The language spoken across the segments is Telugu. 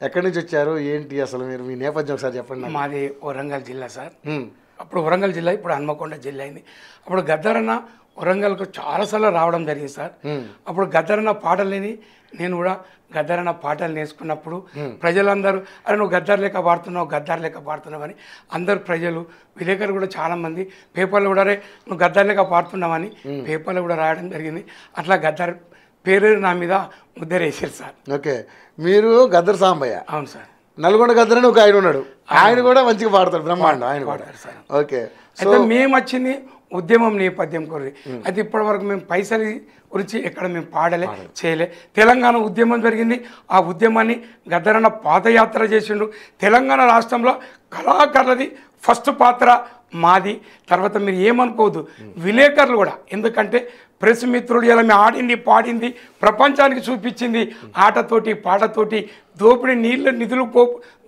ఎక్కడి నుంచి వచ్చారు ఏంటి అసలు మీరు మీ నేపథ్యం ఒకసారి చెప్పండి నాకు. మాది వరంగల్ జిల్లా సార్. అప్పుడు వరంగల్ జిల్లా, ఇప్పుడు హన్మకొండ జిల్లా అయింది. అప్పుడు గద్దరన్న వరంగల్కు చాలాసార్లు రావడం జరిగింది సార్. అప్పుడు గద్దరన్న పాటలు లేని నేను కూడా గద్దరన్న పాటలు నేర్చుకున్నప్పుడు ప్రజలందరూ అరే నువ్వు గద్దర్ లెక్క పాడుతున్నావు, గద్దర్ లెక్క పాడుతున్నావు అని అందరు ప్రజలు, విలేకరులు కూడా చాలామంది పేపర్లు కూడా అరే నువ్వు గద్దర్ లెక్క పాడుతున్నావని పేపర్లు కూడా రాయడం జరిగింది. అట్లా గద్దర్ పేరు నా మీద ముద్ర వేసారు సార్. ఓకే, మీరు గద్దర్ సాంబయ్య. అవును సార్. నల్గొండ గద్దర్ అని ఒక ఆయన ఉన్నాడు, ఆయన కూడా మంచిగా పాడతాడు, బ్రహ్మాండం ఆయన కూడా సార్. ఓకే, అయితే మేము వచ్చింది ఉద్యమం నేపథ్యం కొరి. అయితే ఇప్పటి వరకు మేము పైసలు గురించి ఎక్కడ మేము పాడలే చేయలే. తెలంగాణ ఉద్యమం జరిగింది, ఆ ఉద్యమాన్ని గద్దరన్న పాదయాత్ర చేసిండు. తెలంగాణ రాష్ట్రంలో కళాకారులది ఫస్ట్ పాత్ర మాది. తర్వాత మీరు ఏమనుకోవద్దు విలేకరులు కూడా, ఎందుకంటే ప్రెస్ మిత్రులు ఇలా మేము ఆడింది పాడింది ప్రపంచానికి చూపించింది ఆటతోటి పాటతోటి. దోపిడీ నిధులు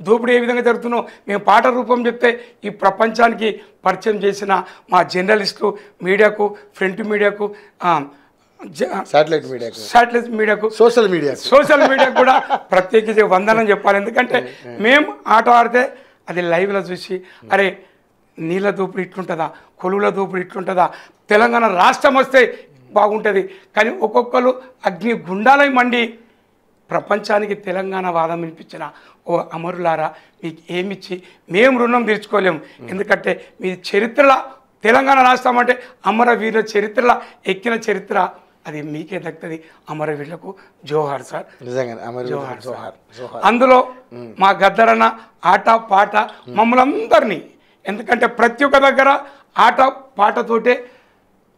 దోపిడీ ఏ విధంగా జరుగుతుందో మేము పాట రూపం చెప్తే ఈ ప్రపంచానికి పరిచయం చేసిన మా జర్నలిస్టులు, మీడియాకు, ప్రింట్ మీడియాకు, సాటిలైట్ మీడియాకు, సోషల్ మీడియాకు కూడా ప్రత్యేకించి వందనం చెప్పాలి. ఎందుకంటే మేము ఆట ఆడితే అది లైవ్లో చూసి అరే నీళ్ళ దోపిడీ ఇట్లుంటుందా, కొలువుల దోపిడీ ఇట్లుంటుందా, తెలంగాణ రాష్ట్రం వస్తే బాగుంటుంది. కానీ ఒక్కొక్కరు అగ్ని గుండాలై మండి ప్రపంచానికి తెలంగాణ వాదం వినిపించిన ఓ అమరులారా మీకు ఏమిచ్చి మేము రుణం తీర్చుకోలేము. ఎందుకంటే మీ చరిత్రలో తెలంగాణ రాష్ట్రం అంటే అమరవీరుల చరిత్రలో ఎక్కిన చరిత్ర, అది మీకే దక్కుతుంది. అమరవీరులకు జోహార్ సార్, జోహార్. అందులో మా గద్దరన్న ఆట పాట మమ్మల్ని అందరినీ, ఎందుకంటే ప్రతి ఒక్క దగ్గర ఆట పాటతోటే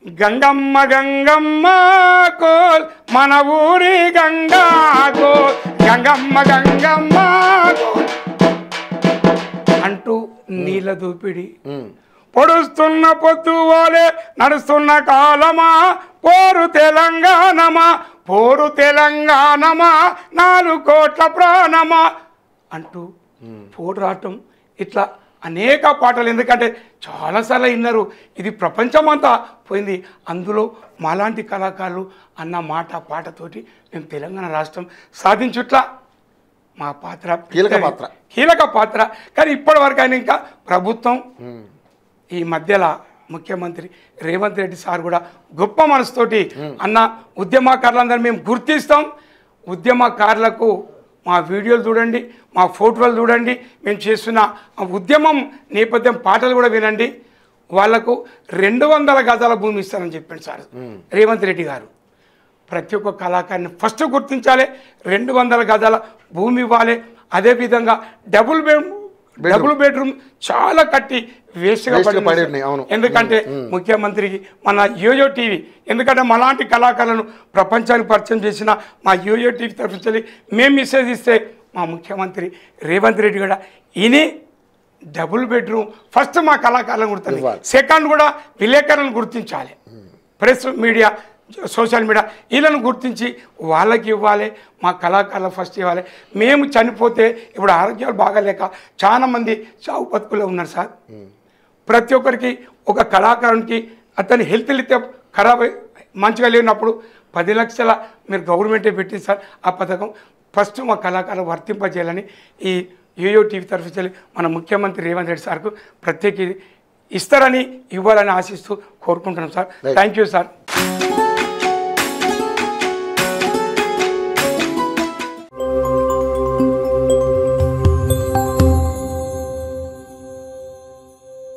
గంగమ్మ గంగమ్మ కోల్ మన ఊరి గంగా కోల్, గంగమ్మ గంగమ్మ కోల్ అంటూ నీళ్ళ దూపిడి పొడుస్తున్న పొద్దు వాలే నడుస్తున్న కాలమా పోరు తెలంగాణమా, పోరు తెలంగాణమా 4 కోట్ల ప్రాణమా అంటూ పోరాటం. ఇట్లా అనేక పాటలు, ఎందుకంటే చాలాసార్లు విన్నారు, ఇది ప్రపంచమంతా పోయింది. అందులో మాలాంటి కళాకారులు అన్న మాట పాటతోటి మేము తెలంగాణ రాష్ట్రం సాధించుట్లా మా పాత్ర కీలక పాత్ర. కానీ ఇప్పటి వరకు ఆయన ఇంకా ప్రభుత్వం, ఈ మధ్యలో ముఖ్యమంత్రి రేవంత్ రెడ్డి సార్ కూడా గొప్ప మనసుతోటి అన్న ఉద్యమకారులందరూ మేము గుర్తిస్తాం, ఉద్యమకారులకు మా వీడియోలు చూడండి, మా ఫోటోలు చూడండి, మేము చేస్తున్న ఉద్యమం నేపథ్యం పాటలు కూడా వినండి, వాళ్లకు 200 గజాల భూమి ఇస్తారని చెప్పాడు సార్ రేవంత్ రెడ్డి గారు. ప్రతి ఒక్క కళాకారుని ఫస్ట్ గుర్తించాలి, 200 గజాల భూమి ఇవ్వాలి. అదేవిధంగా డబుల్ బెడ్రూమ్ చాలా కట్టి వేస్ట్గా పడింది. ఎందుకంటే ముఖ్యమంత్రికి మన యోయో టీవీ, ఎందుకంటే మలాంటి కళాకారులను ప్రపంచానికి పరిచయం చేసిన మా యోయో టీవీ తరఫు మేము మెసేజ్ ఇస్తే మా ముఖ్యమంత్రి రేవంత్ రెడ్డి కూడా ఇని డబుల్ బెడ్రూమ్ ఫస్ట్ మా కళాకారులను గుర్తుంది, సెకండ్ కూడా విలేకరులను గుర్తించాలి, ప్రెస్ మీడియా, సోషల్ మీడియా వీళ్ళను గుర్తించి వాళ్ళకి ఇవ్వాలి. మా కళాకారులు ఫస్ట్ ఇవ్వాలి. మేము చనిపోతే ఇప్పుడు ఆరోగ్యాలు బాగాలేక చాలామంది చావు బతుకులో ఉన్నారు సార్. ప్రతి ఒక్కరికి ఒక కళాకారునికి అతని హెల్త్ రీత్యా ఖరాబ్ మంచిగా లేనప్పుడు 10 లక్షల మీరు గవర్నమెంటే పెట్టింది సార్. ఆ పథకం ఫస్ట్ మా కళాకారులు వర్తింపజేయాలని ఈ యోయో టీవీ తరఫు మన ముఖ్యమంత్రి రేవంత్ రెడ్డి సార్కు ప్రత్యేక ఇస్తారని, ఇవ్వాలని ఆశిస్తూ కోరుకుంటున్నాం సార్. Thank you sir.